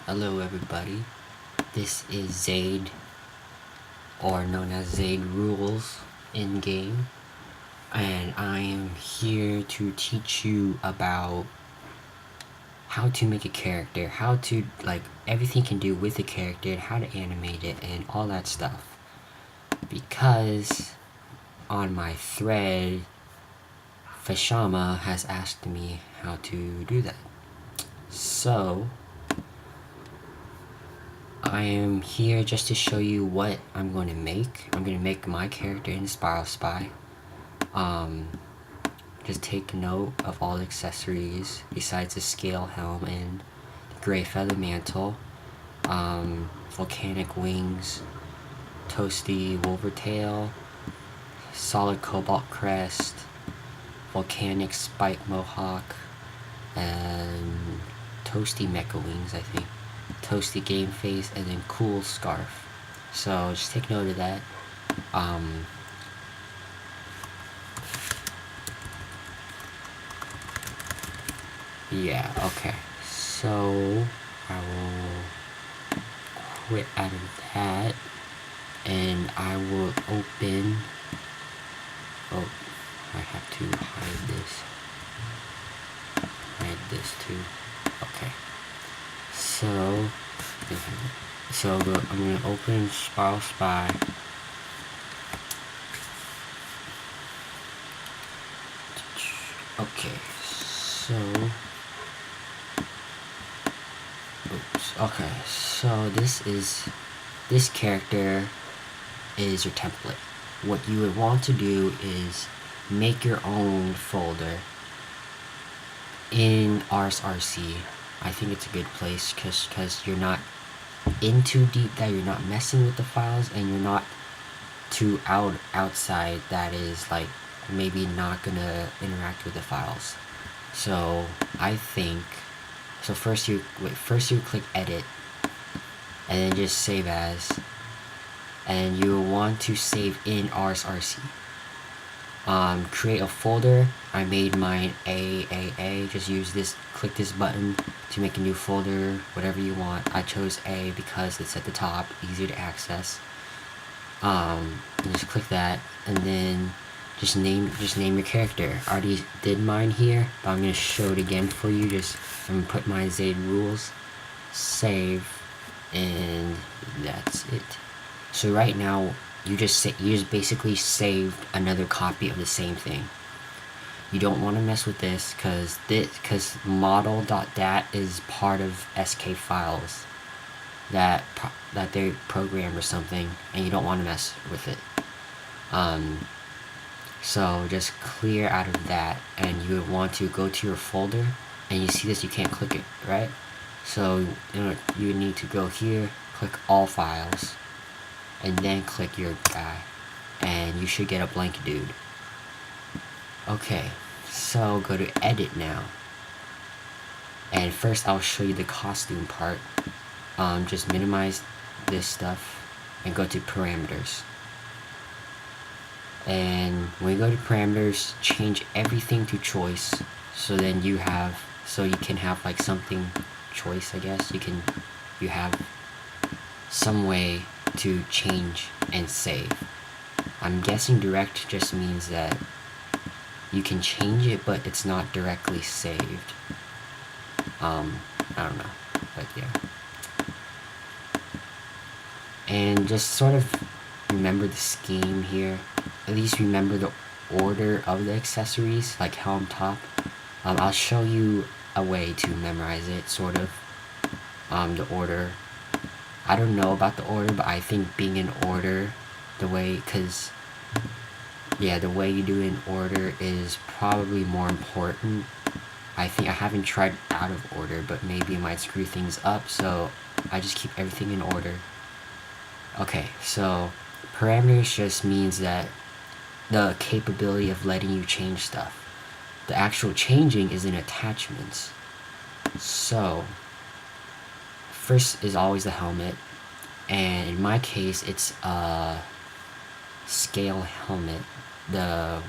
Hello everybody, this is Zaid, or known as Zaid Rules in game, and I am here to teach you about how to make a character, how to, everything you can do with a character, how to animate it, and all that stuff. Because on my thread, Fashama has asked me how to do that. So I am here just to show you what I'm going to make. I'm going to make my character in Spiral Spy. Just take note of all the accessories besides the scale helm and the gray feather mantle, volcanic wings, toasty wolvertail, solid cobalt crest, volcanic spike mohawk, and toasty mecha wings, I think. Toasty game face, and then cool scarf. So just take note of that. Yeah, okay. So I will quit out of that, and I will open. Oh, I have to hide this. Hide this too. Okay. So I'm gonna open Spiral Spy. Okay, so okay, so this character is your template. What you would want to do is make your own folder in RSRC. I think it's a good place because you're not in too deep that you're not messing with the files, and you're not too outside that is like maybe not gonna interact with the files. So I think first you click edit and then just save as, and you want to save in RSRC. Create a folder. I made mine AAA. Just use this, click this button to make a new folder, whatever you want. I chose A because it's at the top, easier to access. Just click that, and then just name your character. I already did mine here, but I'm gonna show it again for you. I'm gonna put my Zaid Rules, save, and that's it. So right now, you just basically saved another copy of the same thing. You don't want to mess with this because model.dat is part of SK files that they programmed or something, and you don't want to mess with it. So just clear out of that, and you would want to go to your folder, and you see this, you can't click it, right? So you need to go here, click all files, and then click your guy, and you should get a blank dude. Okay, so go to edit now, and first I'll show you the costume part. Just minimize this stuff and go to parameters, and when you go to parameters, change everything to choice, so then you can have like something choice, I guess. You have some way to change and save. I'm guessing direct just means that you can change it, but it's not directly saved. I don't know, but yeah. And just sort of remember the scheme here. At least remember the order of the accessories, like helm top. I'll show you a way to memorize it, sort of. The order. I don't know about the order, but I think being in order, the way you do it in order is probably more important. I haven't tried out of order, but maybe it might screw things up, so I just keep everything in order. Okay, so parameters just means that the capability of letting you change stuff. The actual changing is in attachments. So first is always the helmet, and in my case it's a scale helmet, the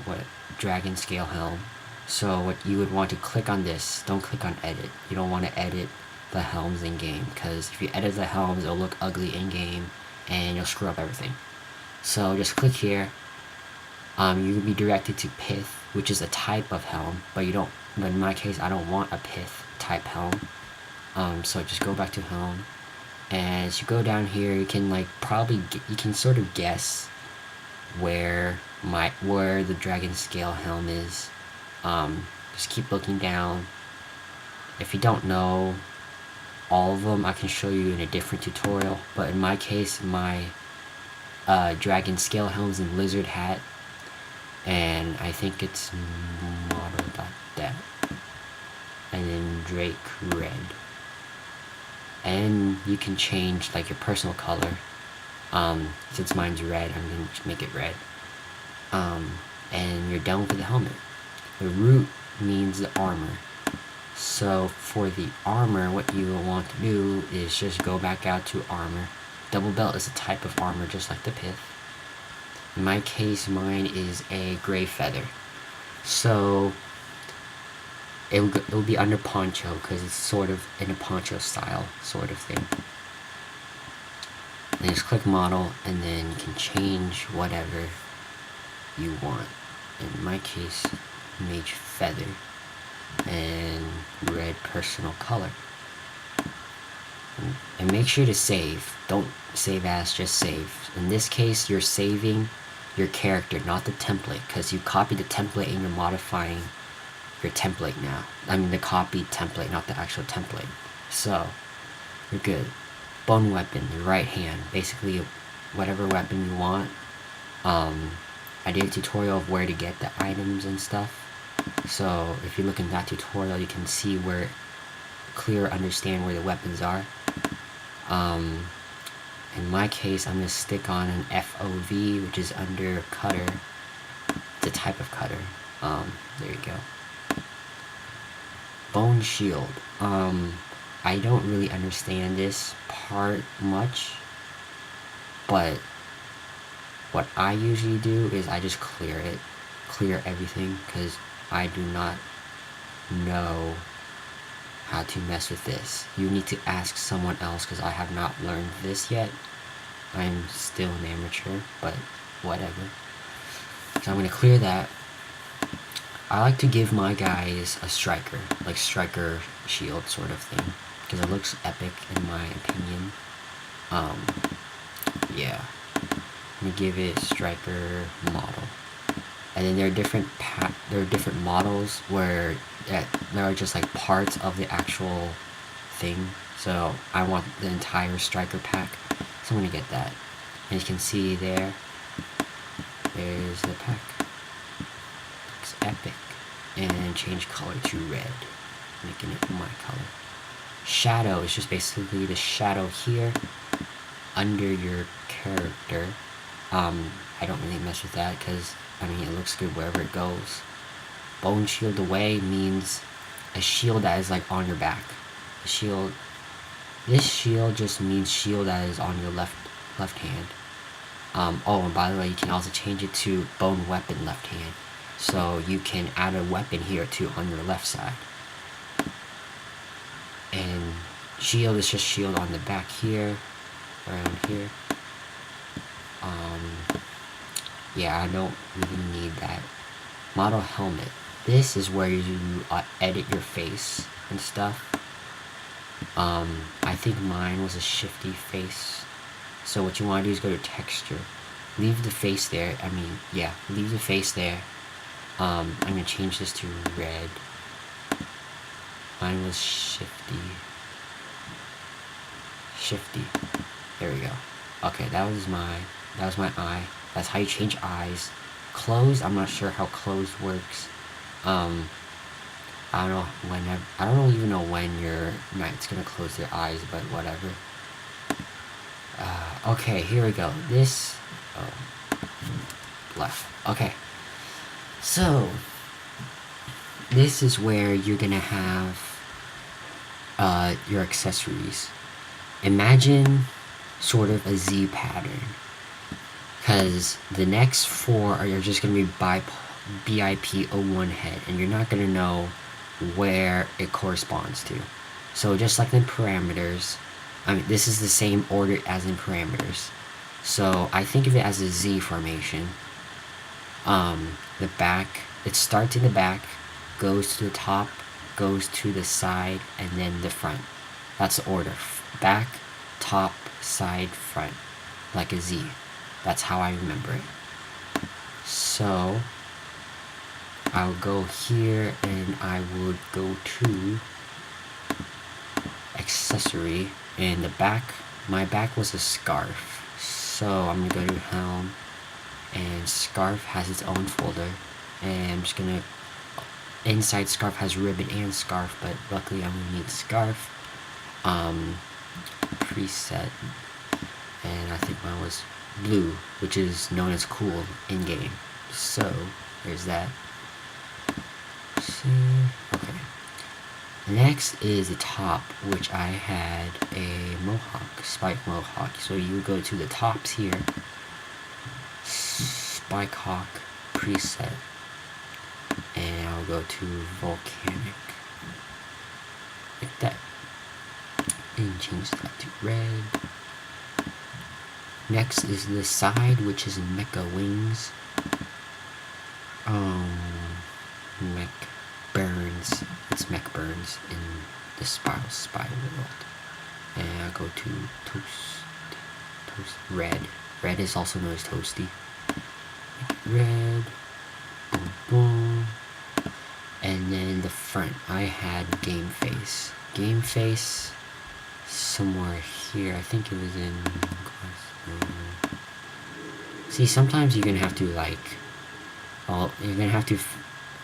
dragon scale helm. So what you would want to click on this, don't click on edit. You don't want to edit the helms in game, because if you edit the helms, it'll look ugly in game and you'll screw up everything. So just click here. You will be directed to pith, which is a type of helm, but you don't. But in my case, I don't want a pith type helm. So just go back to helm, and as you go down here, you can like you can sort of guess where the dragon scale helm is. Just keep looking down. If you don't know all of them, I can show you in a different tutorial, but in my case, my dragon scale helm's in lizard hat, and I think it's modeled like that, and then Drake red. And you can change like your personal color. Since mine's red, I'm gonna make it red. And you're done with the helmet. The root means the armor. So for the armor, what you will want to do is just go back out to armor. Double belt is a type of armor just like the pith. In my case, mine is a gray feather. So it will be under poncho because it's sort of in a poncho style sort of thing. Then just click model, and then you can change whatever you want. In my case, mage feather and red personal color. And make sure to save. Don't save as, just save. In this case, you're saving your character, not the template, because you copied the template and you're modifying your template now. I mean the copied template, not the actual template. So you're good. Bone weapon, the right hand, basically whatever weapon you want. I did a tutorial of where to get the items and stuff, so if you look in that tutorial, you can see understand where the weapons are. In my case, I'm going to stick on an FOV, which is under cutter. It's a type of cutter. There you go. Bone shield. I don't really understand this part much, but what I usually do is I just clear everything, because I do not know how to mess with this. You need to ask someone else, because I have not learned this yet. I'm still an amateur, but whatever. So I'm going to clear that. I like to give my guys a striker, like striker shield sort of thing, because it looks epic in my opinion. Yeah. I'm going to give it striker model. And then there are different models where there are just like parts of the actual thing. So I want the entire striker pack, so I'm going to get that. And you can see there's the pack. Looks epic. And change color to red, making it my color. Shadow is just basically the shadow here under your character. I don't really mess with that because, I mean, it looks good wherever it goes. Bone shield away means a shield that is like on your back. This shield just means shield that is on your left hand. Oh, and by the way, you can also change it to bone weapon left hand. So you can add a weapon here too on your left side. And shield is just shield on the back here, around here. Yeah, I don't really need that. Model helmet. This is where you edit your face and stuff. I think mine was a shifty face. So what you want to do is go to texture. Leave the face there. Leave the face there. I'm going to change this to red. Mine was shifty. There we go. Okay, that was my eye. That's how you change eyes. Closed, I'm not sure how closed works. I don't even know when your knight's gonna close their eyes, but whatever. Okay, here we go. Left. Okay. So, this is where you're gonna have your accessories. Imagine sort of a Z pattern, because the next four are just gonna be BIP01 head, and you're not gonna know where it corresponds to. So just like in parameters, I mean, this is the same order as in parameters. So I think of it as a Z formation. The back, it starts in the back, goes to the top, goes to the side, and then the front. That's the order. Back, top, side, front. Like a Z. That's how I remember it. So I'll go here and I would go to accessory, and the back, my back was a scarf. So I'm gonna go to helm, and scarf has its own folder, and I'm just gonna, inside scarf has ribbon and scarf, but luckily I'm gonna need scarf. Preset, and I think mine was blue, which is known as cool in game. So there's that. Okay. Next is the top, which I had a mohawk, spike mohawk. So you go to the tops here, spike hawk preset, and I'll go to volcanic, like that, and change that to red. Next is the side, which is mecha wings. Mech burns. It's mech burns in the Spiral Spy world. And I'll go to toast red. Red is also known as toasty. Red. Boom, boom. And then the front, I had game face. Game face somewhere here. I think it was in see, sometimes you're gonna have to you're gonna have to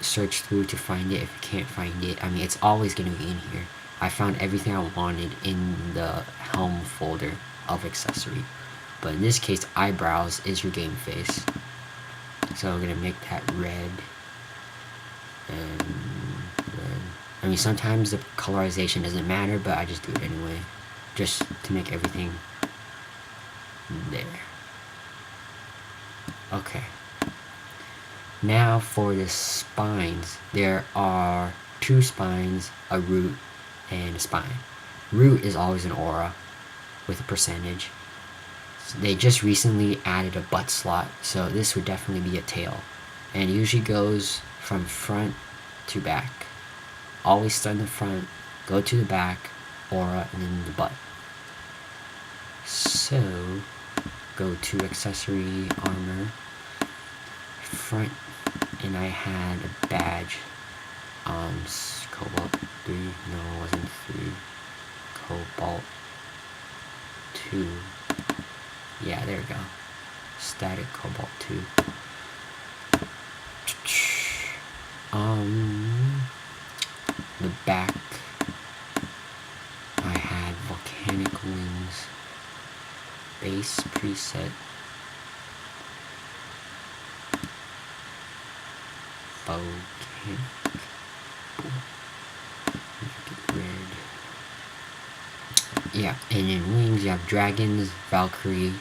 search through to find it if you can't find it. I mean, it's always gonna be in here. I found everything I wanted in the helm folder of accessory, but in this case, eyebrows is your game face. So I'm gonna make that red and red. I mean, sometimes the colorization doesn't matter, but I just do it anyway, just to make everything there. Okay. Now for the spines, there are 2 spines, a root, and a spine. Root is always an aura with a percentage. So they just recently added a butt slot, so this would definitely be a tail. And it usually goes from front to back. Always start in the front, go to the back, aura, and then the butt. So go to accessory, armor, front, and I had a badge, Cobalt 3, no it wasn't 3, Cobalt 2, yeah, there we go, static Cobalt 2, the back, I had volcanic wings, base preset, volcanic, red, yeah, and in wings you have dragons, Valkyrie,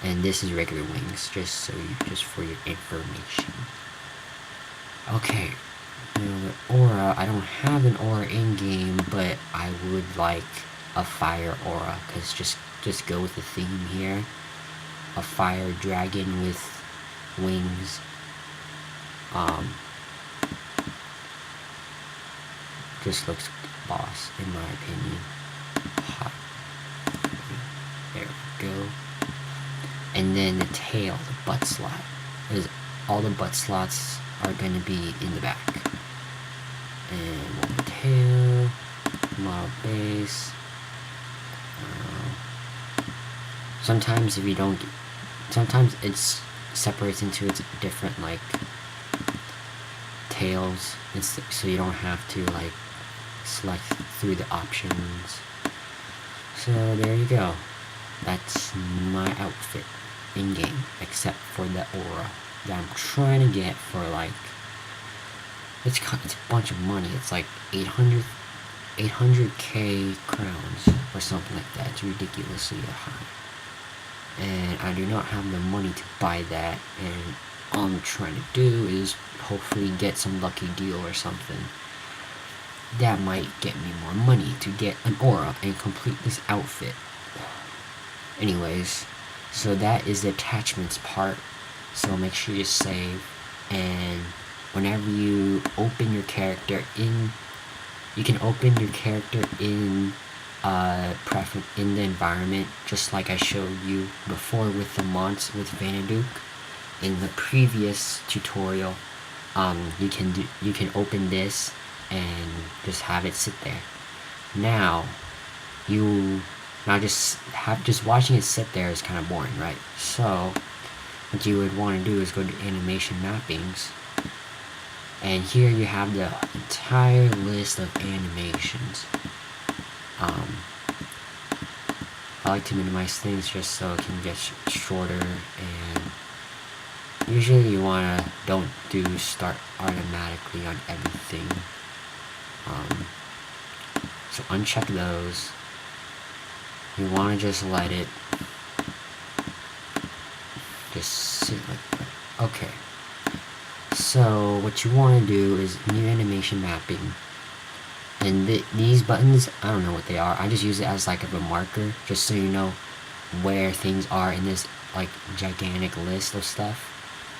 and this is regular wings, just for your information. Okay, now the aura, I don't have an aura in game, but I would like a fire aura, because just go with the theme here. A fire dragon with wings. Just looks boss, in my opinion. Hot. There we go. And then the tail, the butt slot. All the butt slots are going to be in the back. And one tail, model base. Sometimes if you don't, sometimes it's separates into its different tails, so you don't have to select through the options. So there you go. That's my outfit in game, except for the aura that I'm trying to get for it's a bunch of money. It's like 800k crowns or something like that. It's ridiculously high, and I do not have the money to buy that. And all I'm trying to do is hopefully get some lucky deal or something. that might get me more money to get an aura and complete this outfit. Anyways, so that is the attachments part. So make sure you save, and whenever you open your character in, you can open your character in in the environment, just like I showed you before with the mods with Vanaduke in the previous tutorial. You can open this and just have it sit there. Now just watching it sit there is kind of boring, right? So what you would want to do is go to animation mappings, and here you have the entire list of animations. I like to minimize things just so it can get shorter, and usually you wanna don't do start automatically on everything. So uncheck those. You wanna just let it just sit like that. Okay. So what you wanna do is new animation mapping. And these buttons, I don't know what they are. I just use it as like a marker, just so you know where things are in this like gigantic list of stuff.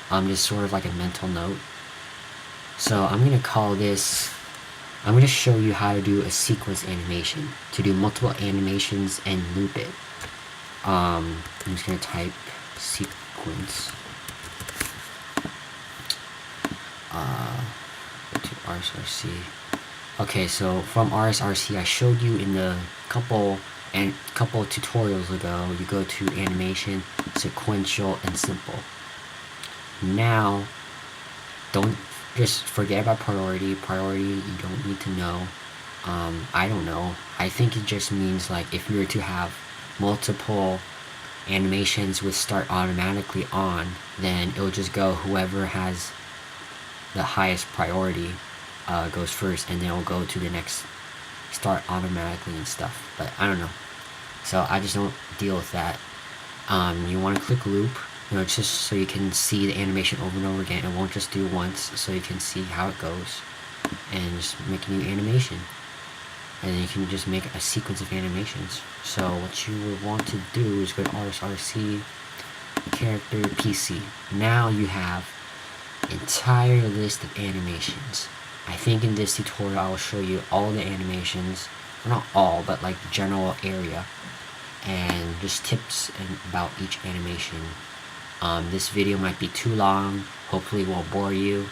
Just sort of like a mental note. So I'm gonna call this. I'm gonna show you how to do a sequence animation, to do multiple animations and loop it. I'm just gonna type sequence. Go to RSRC. Okay, so from RSRC, I showed you in the couple tutorials ago, you go to animation, sequential, and simple. Now, don't just forget about priority. Priority, you don't need to know. I don't know. I think it just means like if you were to have multiple animations with start automatically on, then it will just go whoever has the highest priority goes first, and then it'll go to the next start automatically and stuff. But I don't know, so I just don't deal with that. You want to click loop, just so you can see the animation over and over again. It won't just do once, so you can see how it goes, and just make a new animation, and then you can just make a sequence of animations. So what you would want to do is go to RSRC, character, PC. Now you have entire list of animations. I think in this tutorial I will show you all the animations, well, not all, but like the general area, and just tips about each animation. This video might be too long, hopefully it won't bore you.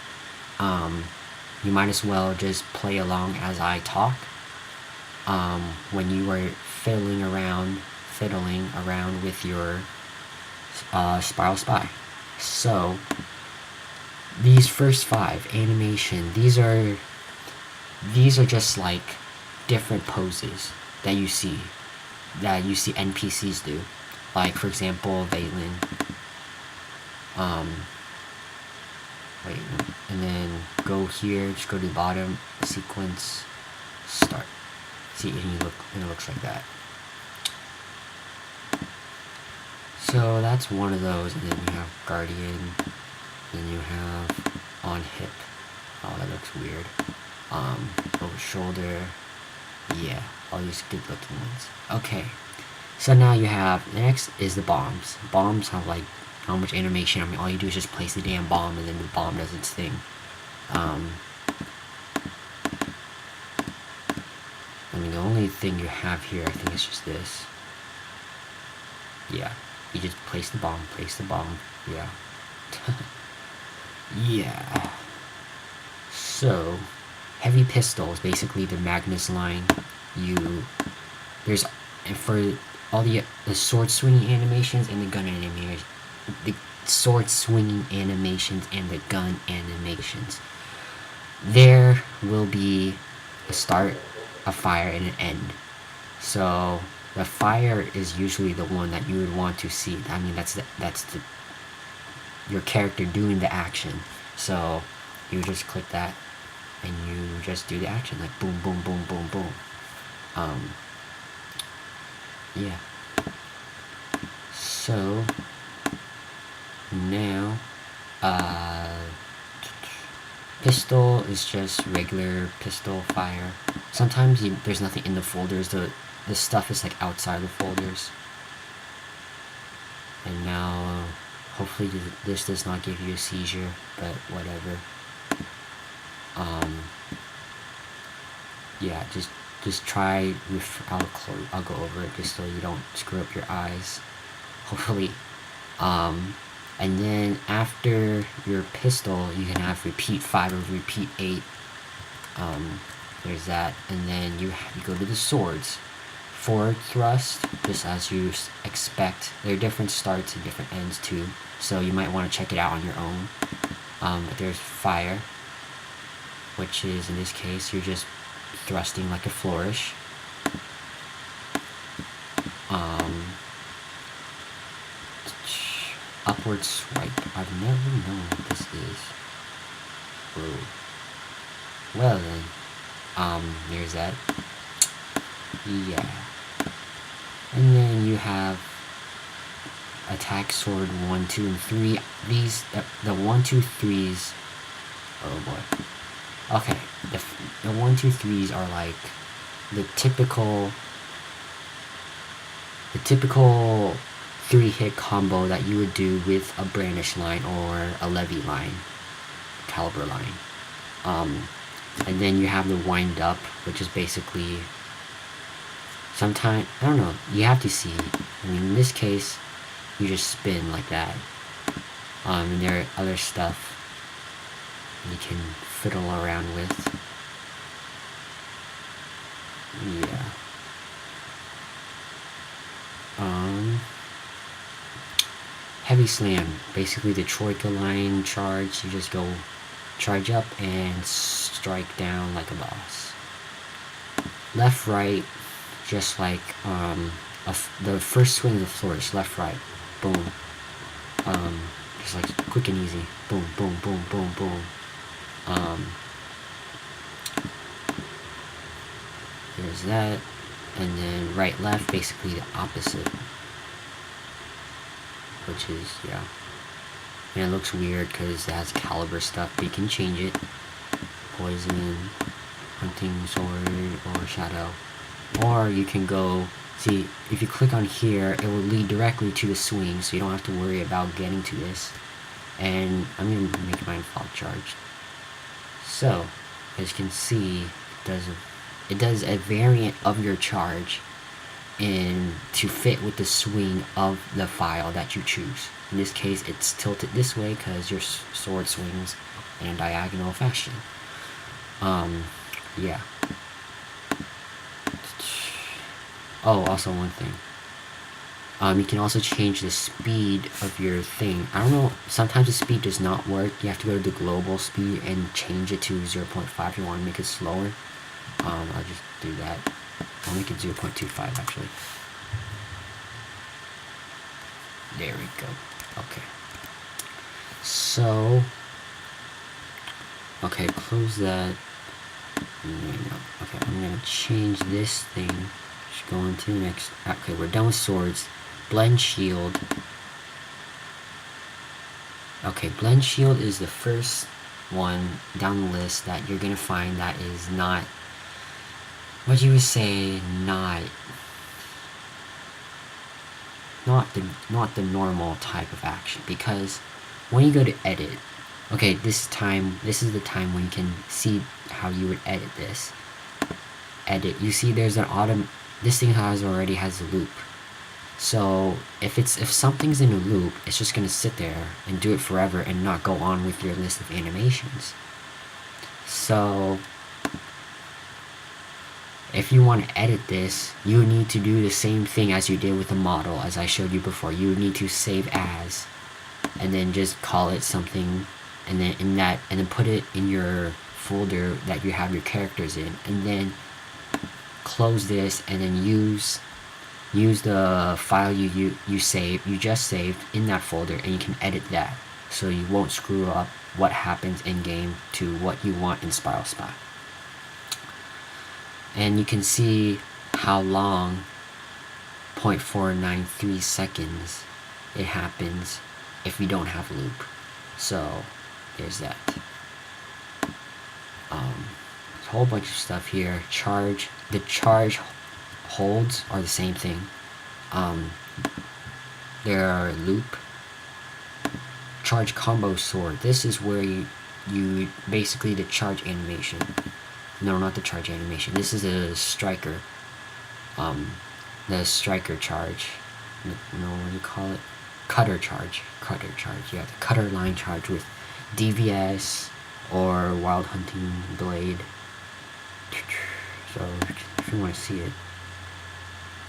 You might as well just play along as I talk. When you are fiddling around with your Spiral Spy. So these first 5 animation, these are just like different poses that you see NPCs do. Like for example, Valen. Wait, and then go here, just go to the bottom, sequence, start. See, and it looks like that. So that's one of those, and then you have Guardian. Then you have on hip. Oh, that looks weird. Over shoulder. Yeah, all these good looking ones. Okay, so now you have, next is the bombs. Bombs have like how much animation. I mean, all you do is just place the damn bomb, and then the bomb does its thing. I mean, the only thing you have here, I think, is just this. Yeah, you just place the bomb, yeah. Yeah. So, heavy pistols, basically the Magnus line. For all the sword swinging animations and the gun animations, the sword swinging animations and the gun animations, there will be a start, a fire, and an end. So the fire is usually the one that you would want to see. I mean, that's your character doing the action. So you just click that and you just do the action, like boom, boom, boom, boom, boom. Yeah. So Pistol is just regular pistol fire. Sometimes there's nothing in the folders. The stuff is like outside the folders. And now, hopefully this does not give you a seizure, but whatever. Yeah, just try with, I'll go over it just so you don't screw up your eyes, hopefully. And then after your pistol, you can have repeat 5 or repeat 8. There's that. And then you go to the swords. Forward thrust, just as you expect. There are different starts and different ends too, so you might want to check it out on your own. But there's fire, which is, in this case, you're just thrusting like a flourish. Upward swipe. I've never known what this is. Whoa. Well then, there's that. Yeah. And then you have attack sword 1, 2, and 3. These, the 1, 2, 3s. Oh boy. Okay, the 1, 2, 3s are like the typical 3-hit combo that you would do with a brandish line or a levy line, caliber line. And then you have the wind up, which is basically, sometimes, I don't know, you have to see. I mean, in this case, you just spin like that. And there are other stuff you can fiddle around with. Yeah. Heavy slam, basically the troika line charge. You just go charge up and strike down like a boss. Left, right, just like the first swing of the flourish. Left, right, boom. Just like quick and easy. Boom, boom, boom, boom, boom. There's that. And then right, left, basically the opposite. Which is, yeah. And it looks weird because it has caliber stuff, but you can change it. Poison, hunting sword, or shadow. Or you can go, see, if you click on here, it will lead directly to the swing, so you don't have to worry about getting to this. And I'm going to make mine fog charged. So, as you can see, it does a variant of your charge and to fit with the swing of the file that you choose. In this case, it's tilted this way because your sword swings in a diagonal fashion. Yeah. Oh, also one thing. You can also change the speed of your thing. I don't know, sometimes the speed does not work. You have to go to the global speed and change it to 0.5 if you want to make it slower. I'll just do that. I'll make it 0.25 actually. There we go. Okay. So, okay, close that. Okay, I'm gonna change this thing. Just go into the next. Okay, we're done with swords. Blend shield. Okay, blend shield is the first one down the list that you're gonna find that is not, what you would say, not the normal type of action. Because when you go to edit, okay, this is the time when you can see how you would edit this. Edit, you see there's an this thing already has a loop. So if something's in a loop, it's just gonna sit there and do it forever and not go on with your list of animations. So if you want to edit this, you need to do the same thing as you did with the model, as I showed you before. You need to save as, and then just call it something, and then put it in your folder that you have your characters in, and then close this, and then use the file you just saved in that folder, and you can edit that, so you won't screw up what happens in game to what you want in Spiral Spy. And you can see how long, 0.493 seconds, it happens if you don't have a loop. So there's that. a whole bunch of stuff here. Charge. The charge holds are the same thing. There are loop. Charge combo sword. This is where you basically the charge animation. No, not the charge animation. This is a striker. The striker charge. No, what do you call it? Cutter charge. Cutter charge. Yeah, the cutter line charge with DVS or Wild Hunting Blade. So if you want to see it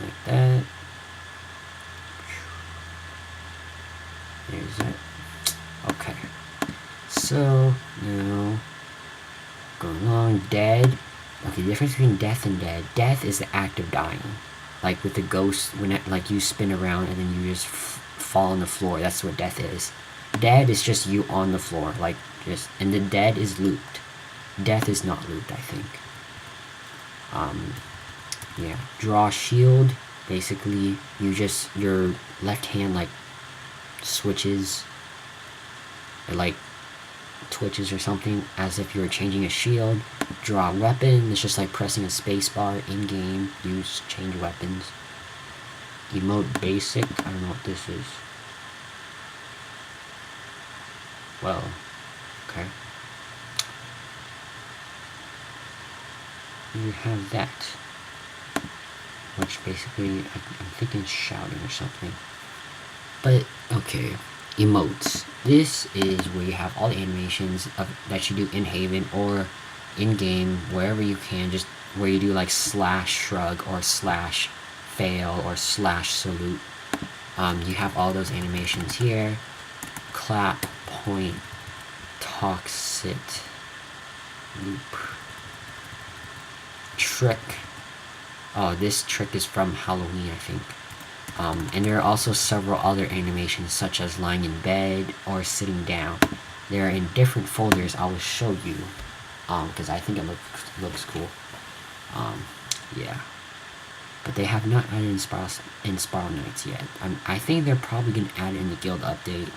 like that, there's that. Okay. So now going along, dead. Okay, the difference between death and dead. Death is the act of dying. Like with the ghost, when it, like you spin around and then you just fall on the floor. That's what death is. Dead is just you on the floor, like just, and the dead is looped. Death is not looped, I think. Yeah. Draw shield. Basically, you just, your left hand like switches, or like twitches or something, as if you're changing a shield. Draw weapon. It's just like pressing a space bar in game. Use change weapons. Emote basic. I don't know what this is. Well, okay. You have that, which basically I'm thinking shouting or something. But okay, emotes. This is where you have all the animations that you do in Haven or in game, wherever you can. Just where you do like slash shrug or slash fail or slash salute. You have all those animations here. Clap, point, talk, sit, loop, trick. Oh, this trick is from Halloween, I think. And there are also several other animations, such as lying in bed or sitting down. They're in different folders. I will show you, because I think it looks cool. Yeah. But they have not added in Spiral Knights yet. I think they're probably going to add it in the guild update,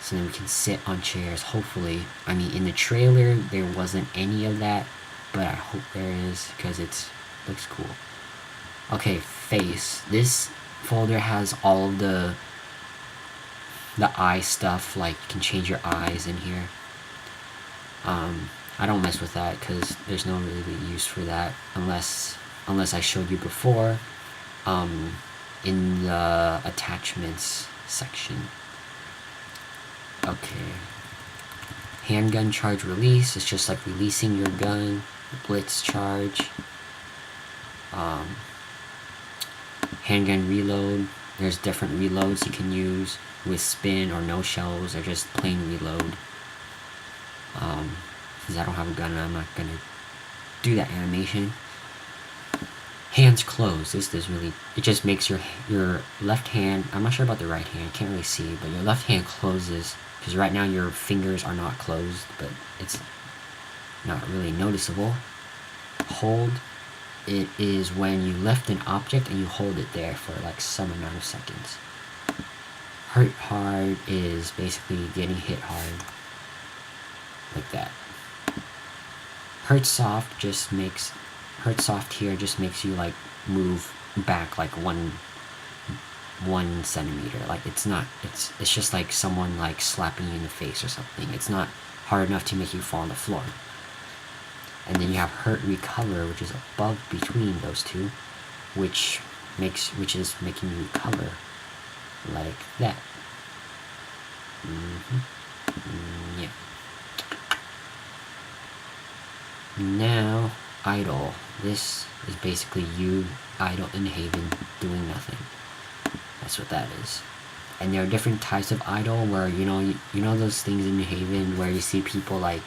so then we can sit on chairs, hopefully. I mean, in the trailer, there wasn't any of that, but I hope there is, because it looks cool. Okay, face. This folder has all of the eye stuff, like you can change your eyes in here. I don't mess with that because there's no really use for that unless I showed you before in the attachments section. Okay. Handgun charge release. It's just like releasing your gun. Blitz charge. Handgun reload. There's different reloads you can use with spin or no shells or just plain reload. Since I don't have a gun, I'm not gonna do that animation. Hands closed. This does really, it just makes your left hand, I'm not sure about the right hand, can't really see, but your left hand closes, because right now your fingers are not closed, but it's not really noticeable. Hold. It is when you lift an object and you hold it there for like some amount of seconds. Hurt hard is basically getting hit hard. Like that. Hurt soft here just makes you like move back like one centimeter. Like it's just like someone like slapping you in the face or something. It's not hard enough to make you fall on the floor. And then you have hurt recover, which is above between those two, which is making you recover like that. Yeah. Now, idle. This is basically you idle in Haven doing nothing. That's what that is. And there are different types of idle where you know those things in Haven where you see people like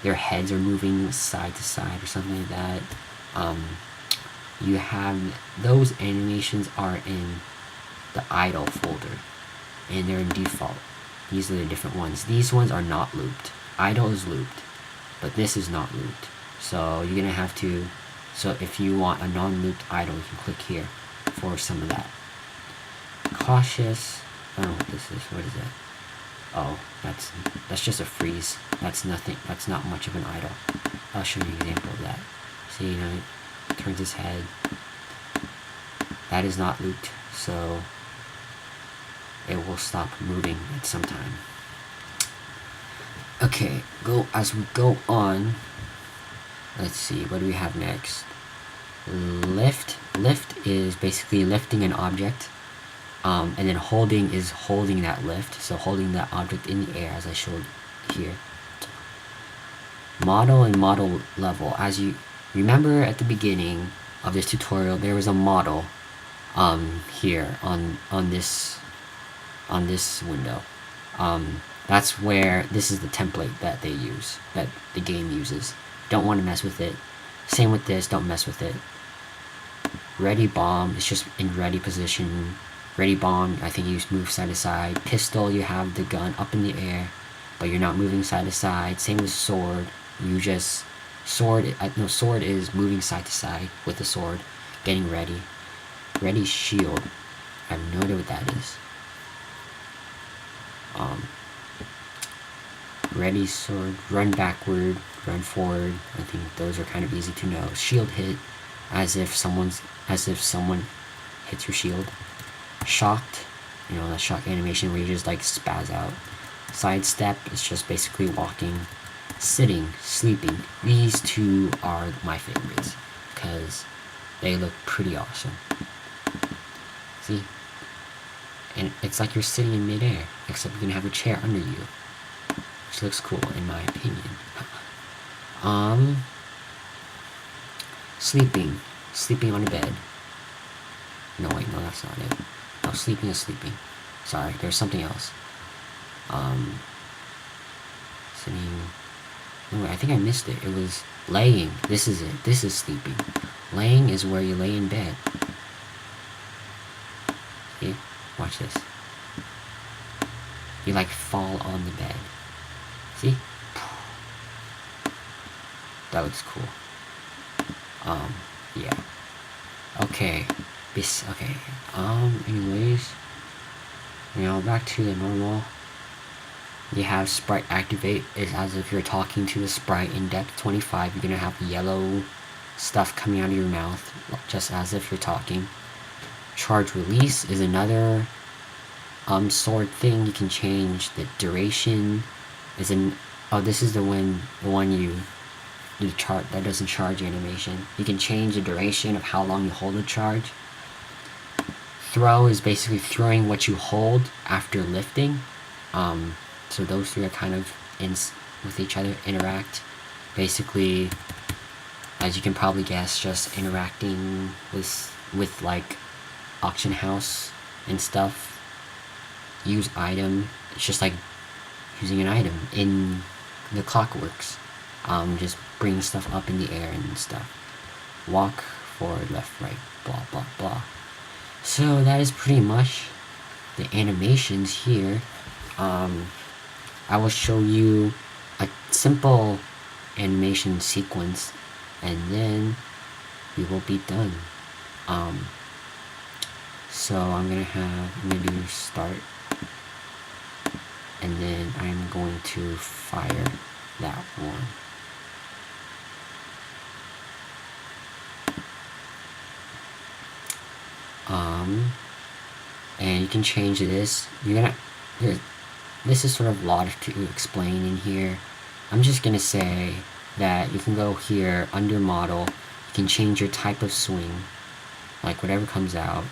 their heads are moving side to side or something like that. You have those animations are in the idle folder, and they're in default. These are the different ones. These ones are not looped. Idle is looped, but this is not looped. So you're gonna have to. So if you want a non-looped idle, you can click here for some of that. Cautious. I don't know what this is. What is that? Oh, that's just a freeze. That's nothing. That's not much of an idle. I'll show you an example of that. See, it turns his head. That is not looped, so it will stop moving at some time. Okay, as we go on. Let's see, what do we have next? Lift. Lift is basically lifting an object. And then holding is holding that lift, so holding that object in the air, as I showed here. Model and model level. As you remember at the beginning of this tutorial, there was a model here on this window. That's where this is the template that they use, that the game uses. Don't want to mess with it. Same with this, don't mess with it. Ready bomb, it's just in ready position. Ready bomb, I think you move side to side. Pistol, you have the gun up in the air, but you're not moving side to side. Same with sword. You just sword is moving side to side with the sword, getting ready. Ready shield. I have no idea what that is. Ready sword, run backward, run forward. I think those are kind of easy to know. Shield hit, as if someone hits your shield. Shocked, that shock animation where you just like spaz out. Sidestep is just basically walking. Sitting, sleeping. These two are my favorites because they look pretty awesome. See? And it's like you're sitting in midair, except you're gonna have a chair under you, which looks cool in my opinion. Sleeping on a bed. No, wait, no, that's not it. No, sleeping is sleeping. Sorry, there's something else. Sitting. No, I think I missed it. It was laying. This is it. This is sleeping. Laying is where you lay in bed. See? Watch this. You like fall on the bed. See? That looks cool. Yeah. Okay. Okay. Anyways. Back to the normal. You have sprite activate, is as if you're talking to the sprite in depth 25. You're gonna have yellow stuff coming out of your mouth, just as if you're talking. Charge release is another sword thing. You can change the duration. This is the one you do that doesn't charge animation. You can change the duration of how long you hold a charge. Throw is basically throwing what you hold after lifting. So those three are kind of with each other, interact. Basically, as you can probably guess, just interacting with like auction house and stuff. Use item. It's just like using an item in the Clockworks. Just bring stuff up in the air and stuff. Walk forward, left, right, blah, blah, blah. So that is pretty much the animations here. I will show you a simple animation sequence and then we will be done. So I'm gonna do start, and then I'm going to fire that one. And you can change this. This is sort of a lot to explain in here. I'm just gonna say that you can go here under model. You can change your type of swing, like whatever comes out.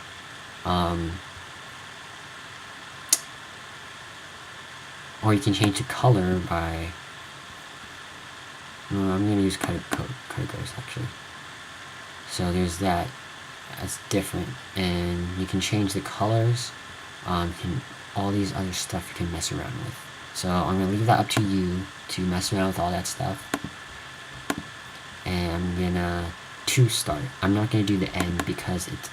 Or you can change the color by. No, I'm gonna use categories actually. So there's that. That's different, and you can change the colors. All these other stuff you can mess around with. So I'm gonna leave that up to you to mess around with all that stuff. And I'm gonna start. I'm not gonna do the end because it's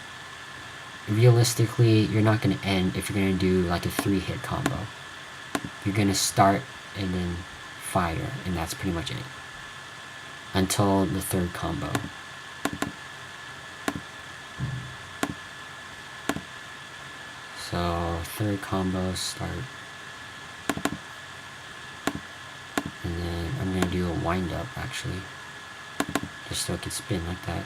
realistically you're not gonna end if you're gonna do like a 3-hit combo. You're gonna start and then fire, and that's pretty much it until the 3rd combo. So 3rd combo, start. wind up actually, just so it can spin like that.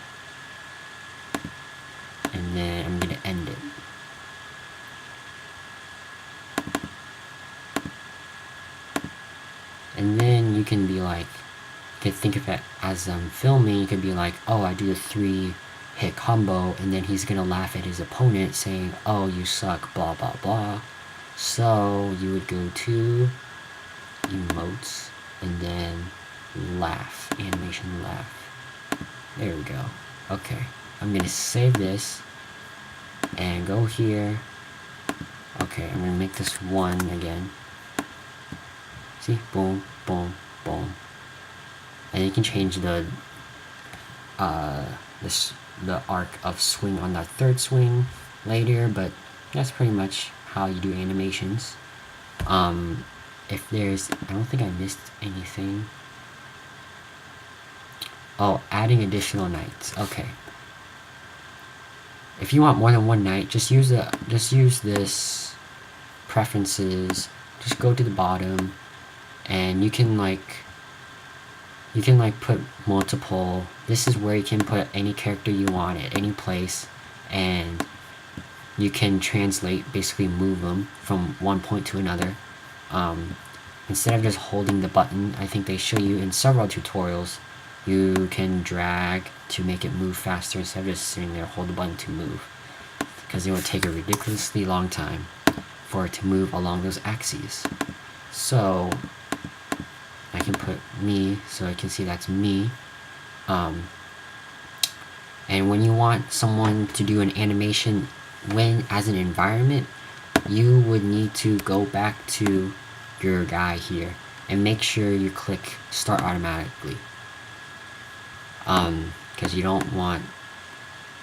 And then I'm gonna end it. And then you can be like, you can think of it as filming. You can be like, oh, I do a 3-hit combo, and then he's gonna laugh at his opponent saying, oh, you suck, blah blah blah. So you would go to emotes and then laugh, animation laugh. There we go. Okay, I'm gonna save this and go here. Okay, I'm gonna make this 1 again. See, boom, boom, boom. And you can change the arc of swing on that 3rd swing later, but that's pretty much how you do animations. If there's, I don't think I missed anything. Oh, adding additional knights. Okay. If you want more than 1 knight, just use this preferences. Just go to the bottom, and you can put multiple. This is where you can put any character you want at any place, and you can translate, basically move them from one point to another. Instead of just holding the button, I think they show you in several tutorials, you can drag to make it move faster instead of just sitting there, hold the button to move, because it would take a ridiculously long time for it to move along those axes. So I can put me, so I can see that's me. And when you want someone to do an animation when as an environment, you would need to go back to your guy here and make sure you click start automatically. Because you don't want,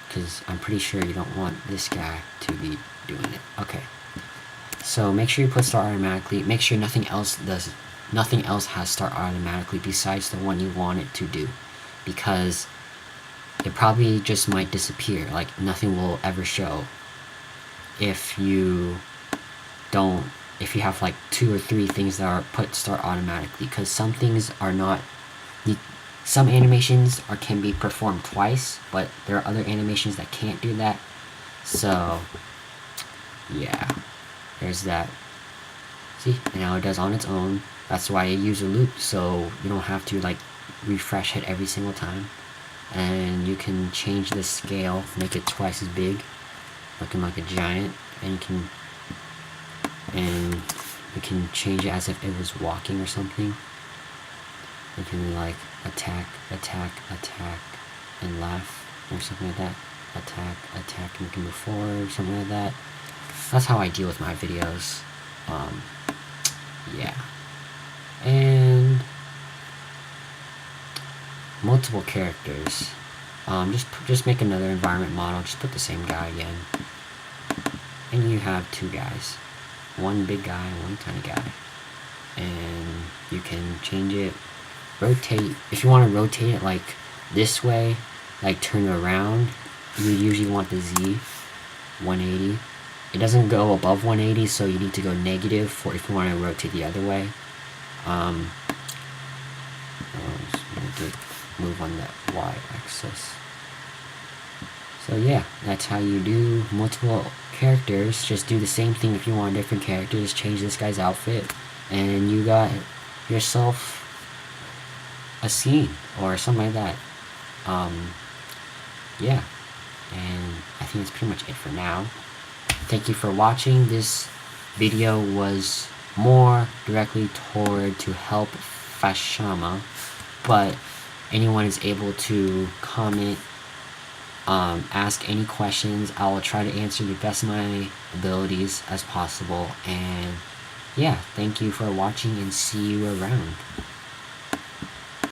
because I'm pretty sure you don't want this guy to be doing it. Okay, so make sure you put start automatically. Make sure nothing else has start automatically besides the one you want it to do, because it probably just might disappear. Like, nothing will ever show if you have like 2 or 3 things that are put start automatically, because some things are not, some animations can be performed twice, but there are other animations that can't do that. So yeah, there's that. See, now it does on its own. That's why I use a loop, so you don't have to like refresh it every single time. And you can change the scale, make it twice as big, looking like a giant, and you can change it as if it was walking or something. You can like attack, attack, attack, and laugh, or something like that. Attack, attack, and you can move forward, something like that. That's how I deal with my videos. Yeah. And multiple characters. Just make another environment model. Just put the same guy again, and you have 2 guys, 1 big guy and 1 tiny guy. And you can change it, rotate. If you want to rotate it like this way, like turn it around, you usually want the Z 180. It doesn't go above 180, so you need to go negative for if you want to rotate the other way. Move on that y-axis. So yeah, that's how you do multiple characters. Just do the same thing if you want a different character. Just change this guy's outfit, and you got yourself a scene or something like that. Yeah, and I think that's pretty much it for now. Thank you for watching. This video was more directly toward to help Fashama, but anyone is able to comment, ask any questions. I will try to answer the best of my abilities as possible. And yeah, thank you for watching, and see you around.